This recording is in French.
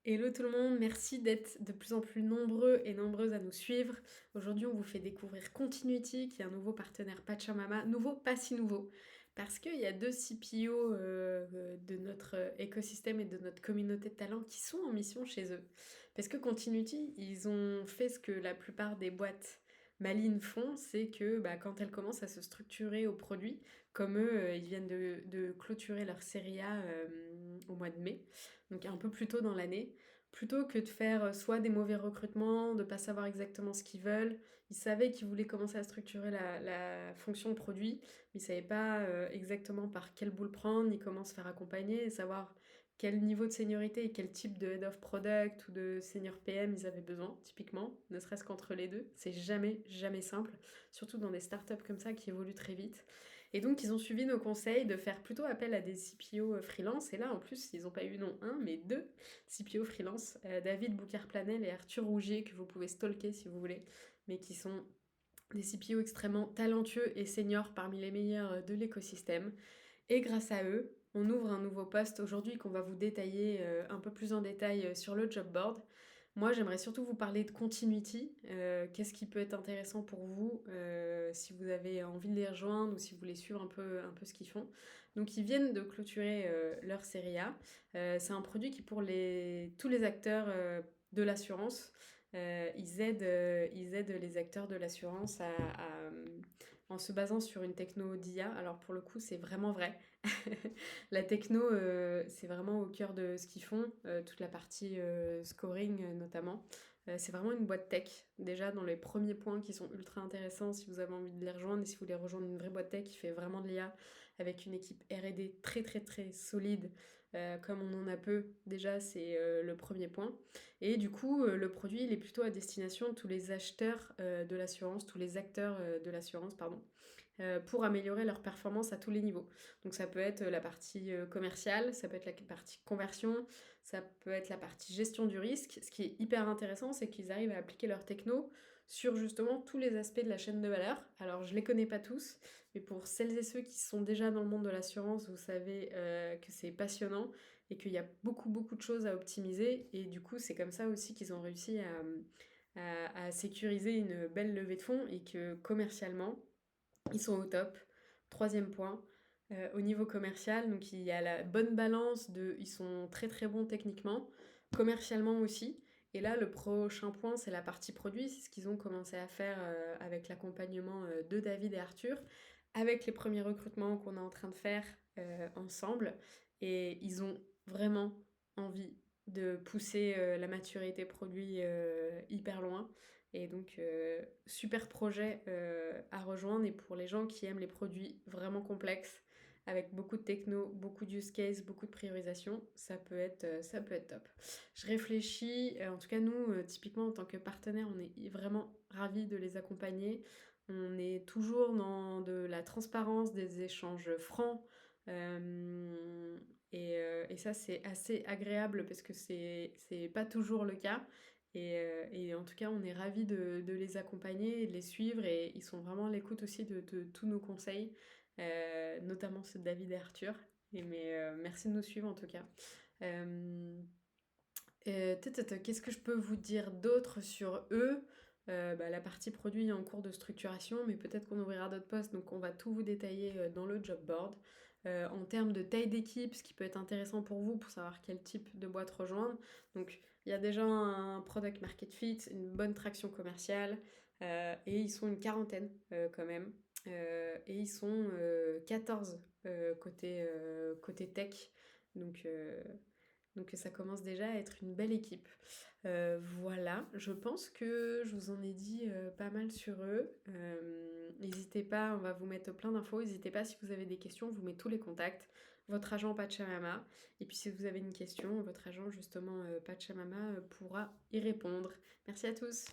Hello tout le monde, merci d'être de plus en plus nombreux et nombreuses à nous suivre. Aujourd'hui, on vous fait découvrir Continuity, qui est un nouveau partenaire Pachamama, nouveau, pas si nouveau, parce qu'il y a deux CPO de notre écosystème et de notre communauté de talents qui sont en mission chez eux. Parce que Continuity, ils ont fait ce que la plupart des boîtes malines font, c'est que quand elles commencent à se structurer au produit, comme eux, ils viennent de clôturer leur série A au mois de mai, donc un peu plus tôt dans l'année, plutôt que de faire soit des mauvais recrutements, de pas savoir exactement ce qu'ils veulent. Ils savaient qu'ils voulaient commencer à structurer la fonction de produit, mais ils savaient pas exactement par quel bout le prendre, ni comment se faire accompagner, et savoir quel niveau de seniorité et quel type de head of product ou de senior PM ils avaient besoin, typiquement, ne serait-ce qu'entre les deux. C'est jamais, jamais simple, surtout dans des startups comme ça qui évoluent très vite. Et donc, ils ont suivi nos conseils de faire plutôt appel à des CPO freelance. Et là, en plus, ils n'ont pas eu non un, mais deux CPO freelance, David Boucard-Planel et Arthur Rougier, que vous pouvez stalker si vous voulez, mais qui sont des CPO extrêmement talentueux et seniors parmi les meilleurs de l'écosystème. Et grâce à eux, on ouvre un nouveau poste aujourd'hui qu'on va vous détailler un peu plus en détail sur le job board. Moi, j'aimerais surtout vous parler de Continuity. Qu'est-ce qui peut être intéressant pour vous si vous avez envie de les rejoindre ou si vous voulez suivre un peu ce qu'ils font. Donc, ils viennent de clôturer leur série A. C'est un produit qui, pour tous les acteurs de l'assurance, ils aident les acteurs de l'assurance en se basant sur une techno d'IA. Alors, pour le coup, c'est vraiment vrai. La techno, c'est vraiment au cœur de ce qu'ils font, toute la partie scoring notamment. C'est vraiment une boîte tech, déjà dans les premiers points qui sont ultra intéressants si vous avez envie de les rejoindre et si vous voulez rejoindre une vraie boîte tech qui fait vraiment de l'IA avec une équipe R&D très très très solide, comme on en a peu, déjà c'est le premier point. Et du coup, le produit il est plutôt à destination de tous les acheteurs de l'assurance, tous les acteurs de l'assurance, pardon, pour améliorer leur performance à tous les niveaux. Donc ça peut être la partie commerciale, ça peut être la partie conversion, ça peut être la partie gestion du risque. Ce qui est hyper intéressant, c'est qu'ils arrivent à appliquer leur techno sur justement tous les aspects de la chaîne de valeur. Alors je les connais pas tous, mais pour celles et ceux qui sont déjà dans le monde de l'assurance, vous savez que c'est passionnant et qu'il y a beaucoup beaucoup de choses à optimiser. Et du coup, c'est comme ça aussi qu'ils ont réussi à sécuriser une belle levée de fonds et que commercialement, ils sont au top. Troisième point, au niveau commercial, donc il y a la bonne balance de, ils sont très très bons techniquement, commercialement aussi. Et là, le prochain point, c'est la partie produit, c'est ce qu'ils ont commencé à faire avec l'accompagnement de David et Arthur, avec les premiers recrutements qu'on est en train de faire ensemble. Et ils ont vraiment envie de pousser la maturité produit hyper loin. Et donc, super projet à rejoindre. Et pour les gens qui aiment les produits vraiment complexes, avec beaucoup de techno, beaucoup de use case, beaucoup de priorisation, ça peut être top. Je réfléchis, en tout cas nous, typiquement en tant que partenaire, on est vraiment ravis de les accompagner. On est toujours dans de la transparence, des échanges francs. Et ça, c'est assez agréable parce que c'est pas toujours le cas. Et en tout cas, on est ravis de les accompagner et de les suivre. Et ils sont vraiment à l'écoute aussi de tous nos conseils, notamment ceux de David et Arthur. Merci de nous suivre en tout cas. Euh, Qu'est-ce que je peux vous dire d'autre sur eux? La partie produit est en cours de structuration, mais peut-être qu'on ouvrira d'autres postes, donc on va tout vous détailler dans le job board. En termes de taille d'équipe, ce qui peut être intéressant pour vous, pour savoir quel type de boîte rejoindre. Donc il y a déjà un product market fit, une bonne traction commerciale, et ils sont une quarantaine quand même. Et ils sont 14 côté tech. Donc, euh, donc ça commence déjà à être une belle équipe. Voilà, je pense que je vous en ai dit pas mal sur eux. N'hésitez pas, on va vous mettre plein d'infos. N'hésitez pas si vous avez des questions, on vous met tous les contacts. Votre agent Pachamama. Et puis si vous avez une question, votre agent justement Pachamama pourra y répondre. Merci à tous.